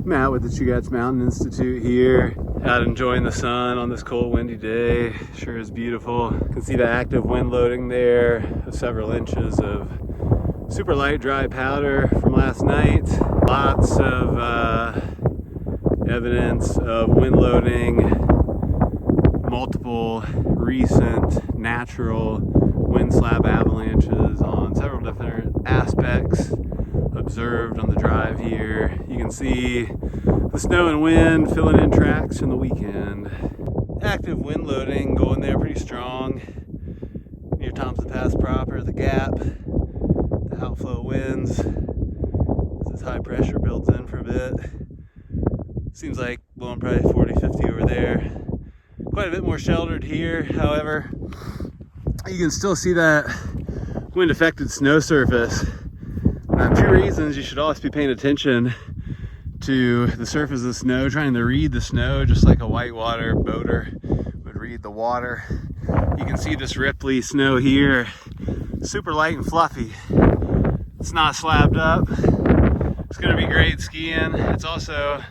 I'm out with the Chugach Mountain Institute here, out enjoying the sun on this cold, windy day. Sure is beautiful. You can see the active wind loading there of several inches of super light dry powder from last night. Lots of evidence of wind loading, multiple recent natural wind slab avalanches on several different aspects observed on the drive here. You can see the snow and wind filling in tracks from the weekend. Active wind loading going there pretty strong near Thompson Pass proper, the gap, the outflow winds as this high pressure builds in for a bit. Seems like blowing probably 40, 50 over there. Quite a bit more sheltered here, however. You can still see that wind affected snow surface. Two reasons you should always be paying attention to the surface of the snow, trying to read the snow just like a whitewater boater would read the water. You can see this Ripley snow here, super light and fluffy. It's not slabbed up. It's gonna be great skiing. It's also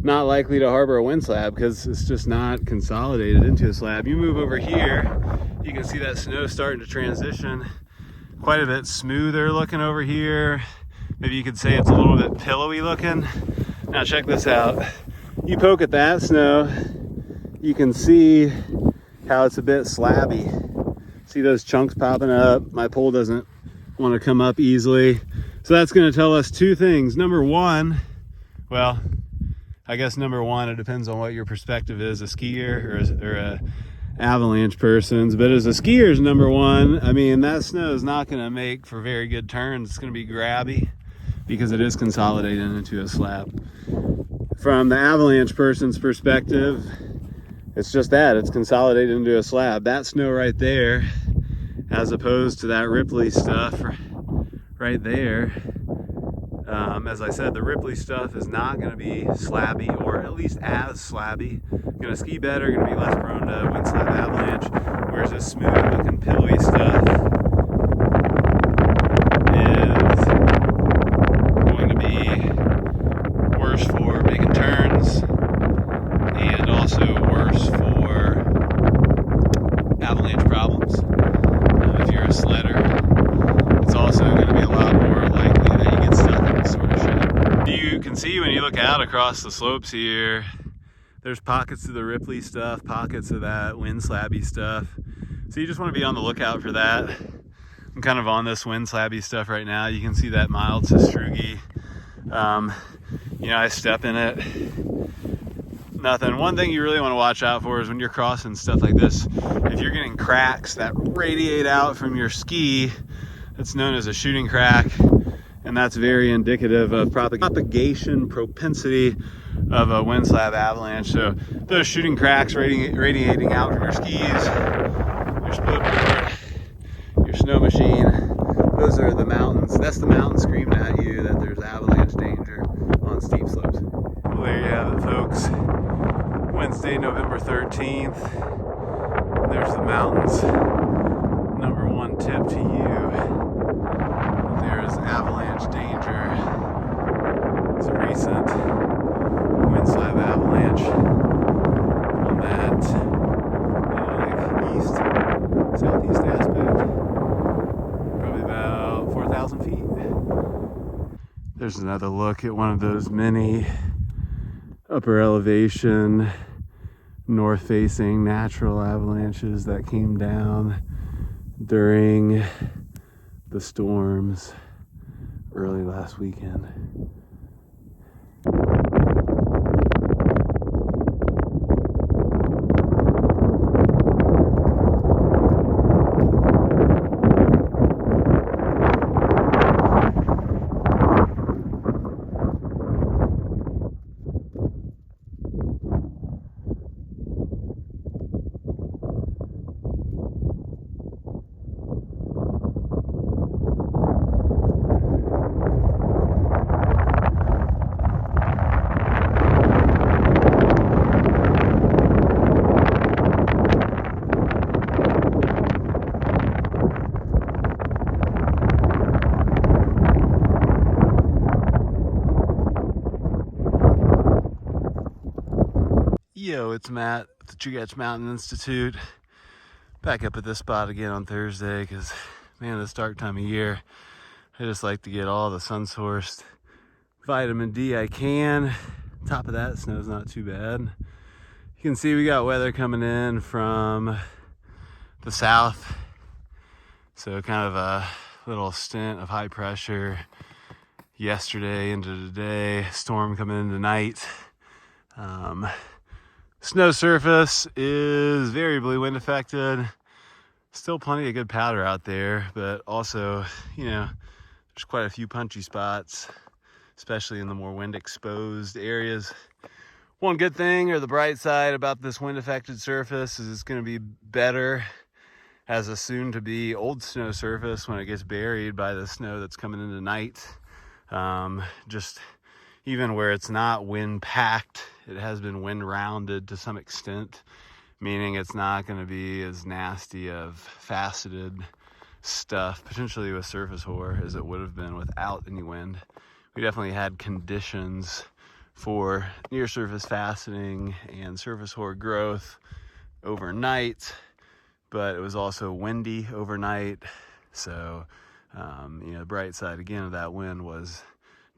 not likely to harbor a wind slab because it's just not consolidated into a slab. You move over here, you can see that snow starting to transition quite a bit smoother looking over here. Maybe you could say it's a little bit pillowy looking. Now check this out. You poke at that snow, you can see how it's a bit slabby. See those chunks popping up? My pole doesn't want to come up easily. So that's going to tell us two things. Number one, well, I guess number one, it depends on what your perspective is, a skier or a avalanche person's, but as a skier's number one, I mean, that snow is not going to make for very good turns. It's going to be grabby because it is consolidated into a slab. From the avalanche person's perspective, it's just that, it's consolidated into a slab. That snow right there, as opposed to that Ripley stuff right there, as I said, the Ripley stuff is not going to be slabby, or at least as slabby. Going to ski better, going to be less prone to wind slab avalanche, whereas this smooth looking pillowy stuff is going to be worse for making turns and also worse for avalanche problems. If you're a sledder, it's also going to be a lot more likely that you get stuck in this sort of shit. You can see when you look out across the slopes here, there's pockets of the Ripley stuff, pockets of that wind slabby stuff. So you just want to be on the lookout for that. I'm kind of on this wind slabby stuff right now. You can see that mild sastrugi. You know, I step in it. Nothing. One thing you really want to watch out for is when you're crossing stuff like this, if you're getting cracks that radiate out from your ski, it's known as a shooting crack, and that's very indicative of propagation propensity of a wind slab avalanche. So those shooting cracks radiating out from your skis, your split board, your snow machine, those are the mountains. That's the mountain screaming at you that there's avalanche danger on steep slopes. Well, there you have it, folks. Wednesday, November 13th. There's the mountains. Number one tip to you: there is avalanche danger. It's a recent wind slab avalanche on that southeast aspect, probably about 4,000 feet. There's another look at one of those mini upper elevation north facing natural avalanches that came down during the storms early last weekend. Yo, it's Matt at the Chugach Mountain Institute. Back up at this spot again on Thursday because, man, this dark time of year, I just like to get all the sun-sourced vitamin D I can. Top of that, snow's not too bad. You can see we got weather coming in from the south. So kind of a little stint of high pressure yesterday into today. Storm coming in tonight. Snow surface is variably wind affected. Still plenty of good powder out there, but also, there's quite a few punchy spots, especially in the more wind exposed areas. One good thing, or the bright side about this wind affected surface, is it's going to be better as a soon to be old snow surface when it gets buried by the snow that's coming in tonight. Just even where it's not wind packed, it has been wind rounded to some extent, meaning it's not going to be as nasty of faceted stuff, potentially with surface hoar, as it would have been without any wind. We definitely had conditions for near surface faceting and surface hoar growth overnight, but it was also windy overnight. So, the bright side again of that wind was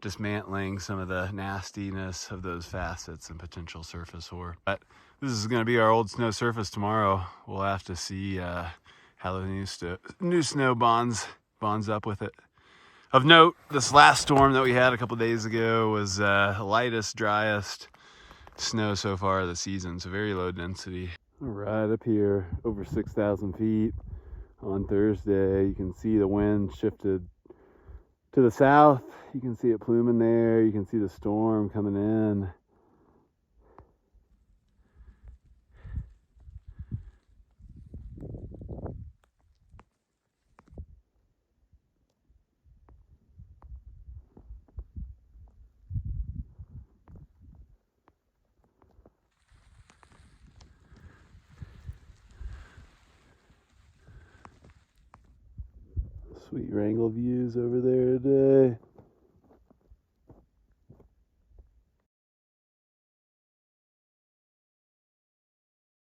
dismantling some of the nastiness of those facets and potential surface hoar. But this is going to be our old snow surface tomorrow. We'll have to see how the new snow bonds up with it. Of note, this last storm that we had a couple days ago was the lightest, driest snow so far this season, so very low density. Right up here, over 6,000 feet on Thursday, you can see the wind shifted to the south. You can see it pluming there. You can see the storm coming in. Sweet Wrangell views over there today.